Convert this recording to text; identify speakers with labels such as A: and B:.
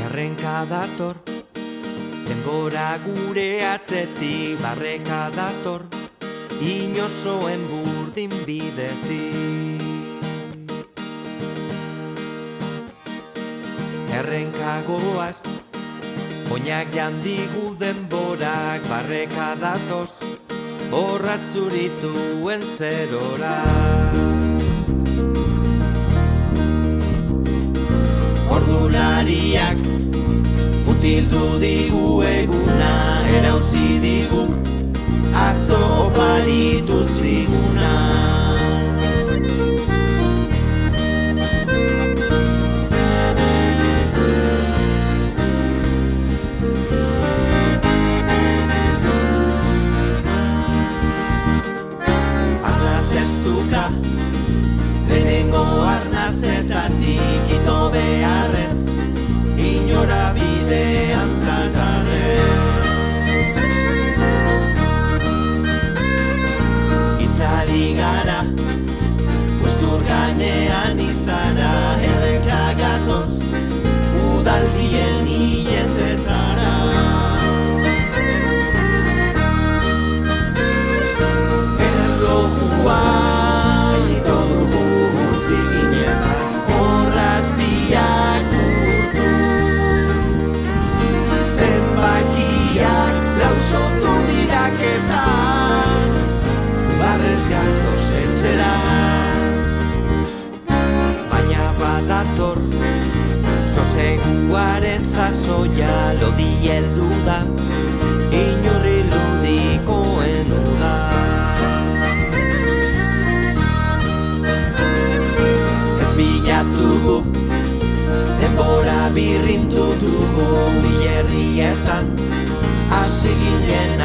A: Barrenka dator, denbora gure atzetik. Barreka dator, inozoen burdin bidetik. Errenka goaz, oinak jandigu denborak. Barreka datoz, borratzurituen zerora. Ordulariak utildu digu eguna, erauzi digu atzo oparitu ziguna. Arnaz estuka, lehenengo arnazetatik ito beharrez, inora bidean dakarrez. Itzali gara, ustur gainean izara, errenka gatoz, udaldien hiletetara. Erlojua ito dugu zikinetan, horratz biak urtu. Zenbakiak lausotu diraketan, barrez gatoz etxera. Baina badator, soseguaren sasoia, lodi heldu da, inorri ludikoen uda. Ez bilatugu, denbora birrindu dugu, bilerrietan hasi ginen